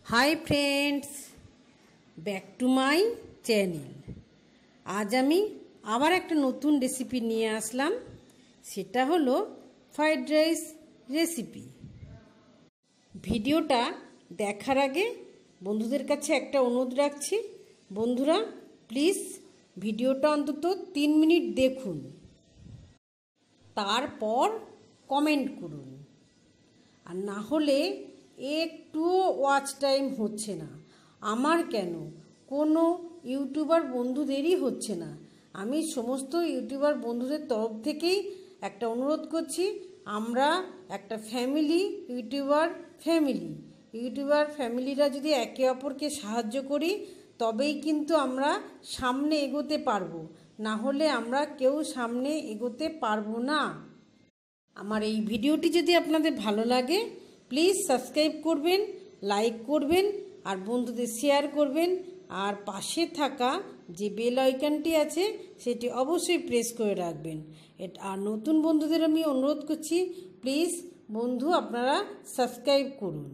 High friends, back to my channel. आज आमी आबार एक नतून रेसिपि निये आसलाम, सेटा हलो फ्राइड राइस रेसिपि। भिडियोटा देखार आगे बंधुदेर काछे एकटा अनुरोध राखछि, बंधुरा प्लिज भिडियोटा अंतत 3 मिनिट देखुन, तारपर कमेंट करुन। আর না হলে একটুও ওয়াচ টাইম হচ্ছে না। আমার কেন, কোনো ইউটিউবার বন্ধুদেরই হচ্ছে না। আমি সমস্ত ইউটিউবার বন্ধুদের তরফ থেকেই একটা অনুরোধ করছি, আমরা একটা ফ্যামিলি, ইউটিউবার ফ্যামিলিরা যদি একে অপরকে সাহায্য করি তবেই কিন্তু আমরা সামনে এগোতে পারবো, না হলে আমরা কেউ সামনে এগোতে পারবো না। আমার এই ভিডিওটি যদি আপনাদের ভালো লাগে প্লিজ সাবস্ক্রাইব করবেন, লাইক করবেন আর বন্ধুদের শেয়ার করবেন। আর পাশে থাকা যে বেল আইকনটি আছে সেটি অবশ্যই প্রেস করে রাখবেন। আর নতুন বন্ধুদের আমি অনুরোধ করছি, প্লিজ বন্ধু আপনারা সাবস্ক্রাইব করুন।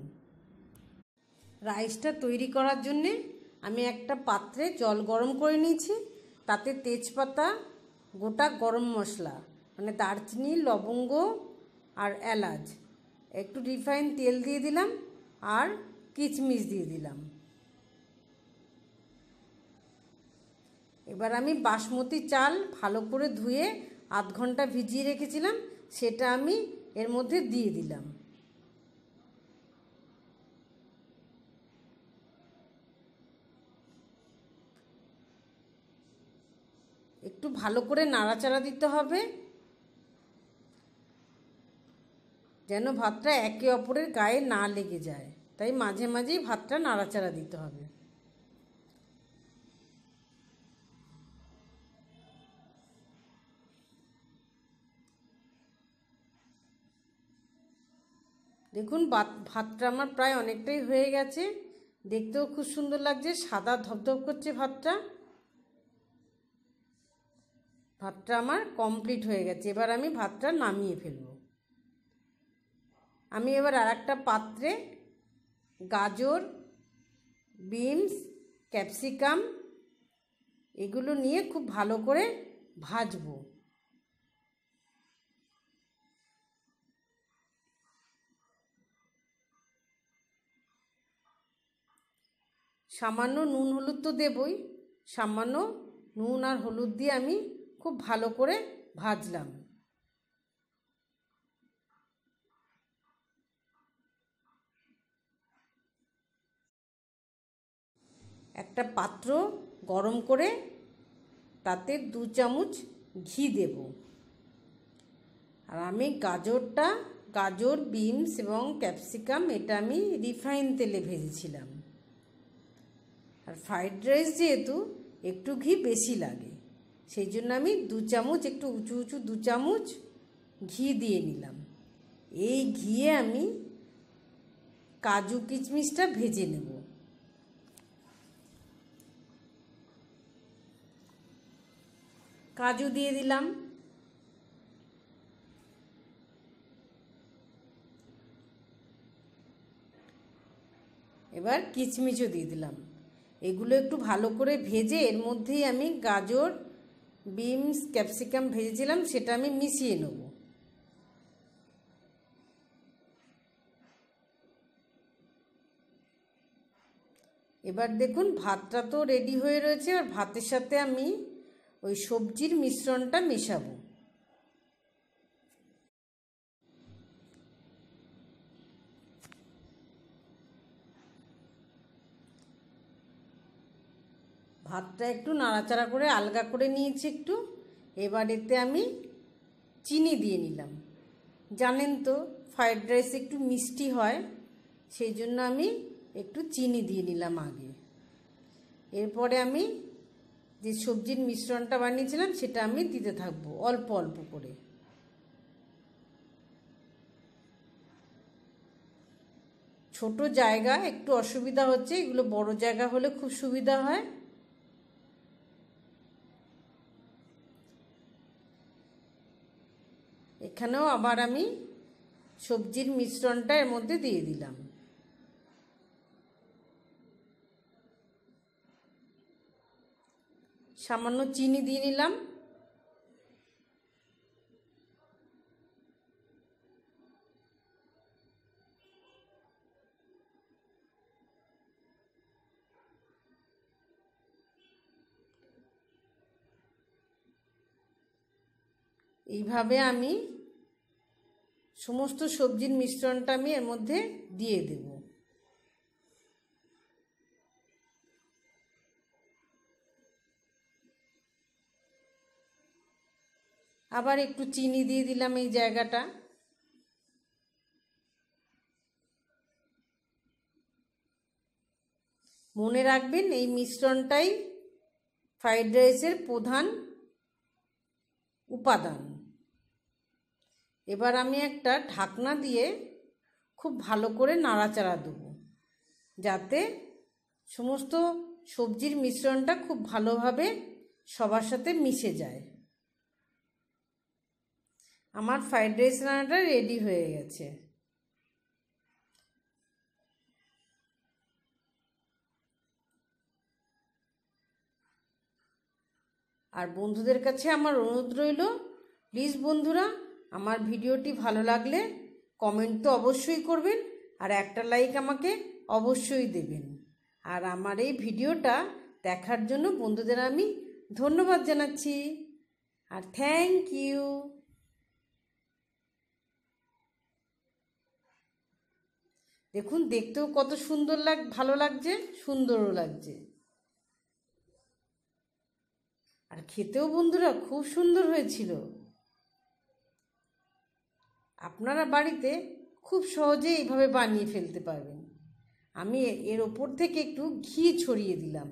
রাইসটা তৈরি করার জন্যে আমি একটা পাত্রে জল গরম করে নিয়েছি, তাতে তেজপাতা, গোটা গরম মশলা মানে দারচিনি, লবঙ্গ আর এলাচ, একটু রিফাইন তেল দিয়ে দিলাম আর কিচমিচ দিয়ে দিলাম। এবার আমি বাসমতি চাল ভালো করে ধুয়ে আধ ঘন্টা ভিজিয়ে রেখেছিলাম, সেটা আমি এর মধ্যে দিয়ে দিলাম। একটু ভালো করে নাড়াচাড়া দিতে হবে যেন ভাতটা একে অপরের গায়ে না লেগে যায়, তাই মাঝে মাঝেই ভাতটা নাড়াচাড়া দিতে হবে। দেখুন ভাতটা আমার প্রায় অনেকটাই হয়ে গেছে, দেখতেও খুব সুন্দর লাগছে, সাদা ধপধপ করছে ভাতটা। ভাতটা আমার কমপ্লিট হয়ে গেছে, এবার আমি ভাতটা নামিয়ে ফেলবো। আমি এবার আর একটা পাত্রে গাজর, বিনস, ক্যাপসিকাম এগুলো নিয়ে খুব ভালো করে ভাজবো। সামান্য নুন হলুদ তো দেবই, সামান্য নুন আর হলুদ দিয়ে আমি খুব ভালো করে ভাজলাম। একটা পাত্র গরম করে তাতে 2 চামচ ঘি দেব। আর আমি গাজর, বিনস এবং ক্যাপসিকাম এটা আমি রিফাইন তেলে ভেজেছিলাম। আর ফ্রাইড রাইস যেহেতু একটু ঘি বেশি লাগে, সেই জন্য আমি 2 চামচ, একটু উঁচু 2 চামচ ঘি দিয়ে নিলাম। এই ঘিয়ে আমি কাজু কিশমিশটা ভেজে নেব। কাজু দিয়ে দিলাম, এবার কিশমিশও দিয়ে দিলাম। এগুলো একটু ভালো করে ভেজে এর মধ্যেই আমি গাজর, বিনস, ক্যাপসিকাম ভেজেছিলাম সেটা আমি মিশিয়ে নেব। এবার দেখুন ভাতটা তো রেডি হয়ে রয়েছে, আর ভাতের সাথে আমি ওই সবজির মিশ্রণটা মেশাবো। ভাতটা একটু নাড়াচাড়া করে আলগা করে নিয়েছি একটু। এবার এতে আমি চিনি দিয়ে নিলাম। জানেন তো ফ্রাইড রাইস একটু মিষ্টি হয়, সেই জন্য আমি একটু চিনি দিয়ে নিলাম আগে। এরপরে আমি যে সবজির মিশ্রণটা বানিয়েছিলাম সেটা আমি দিতে থাকবো অল্প অল্প করে। ছোট জায়গা একটু অসুবিধা হচ্ছে, এগুলো বড় জায়গা হলে খুব সুবিধা হয়। এখানেও আবার আমি সবজির মিশ্রণটা এর মধ্যে দিয়ে দিলাম। সামান্য চিনি দিয়ে নিলাম। এইভাবে আমি সমস্ত সবজির মিশ্রণটা আমি এর মধ্যে দিয়ে দেব। আবার একটু চিনি দিয়ে দিলাম এই জায়গাটা। মনে রাখবেন এই মিশ্রণটাই ফ্রাইড রাইসের প্রধান উপাদান। এবার আমি একটা ঢাকনা দিয়ে খুব ভালো করে নাড়াচাড়া দেব, যাতে সমস্ত সবজির মিশ্রণটা খুব ভালোভাবে সবার সাথে মিশে যায়। আমার ফ্রাইড রাইস রান্নাটা রেডি হয়ে গেছে। আর বন্ধুদের কাছে আমার অনুরোধ রইল, প্লিজ বন্ধুরা আমার ভিডিওটি ভালো লাগলে কমেন্ট তো অবশ্যই করবেন, আর একটা লাইক আমাকে অবশ্যই দেবেন। আর আমার এই ভিডিওটা দেখার জন্য বন্ধুদের আমি ধন্যবাদ জানাচ্ছি, আর থ্যাংক ইউ। দেখুন দেখতেও কত সুন্দর ভালো লাগছে, সুন্দরও লাগছে, আর খেতেও বন্ধুরা খুব সুন্দর হয়েছিল। আপনারা বাড়িতে খুব সহজে এইভাবে বানিয়ে ফেলতে পারবেন। আমি এর ওপর থেকে একটু ঘি ছড়িয়ে দিলাম।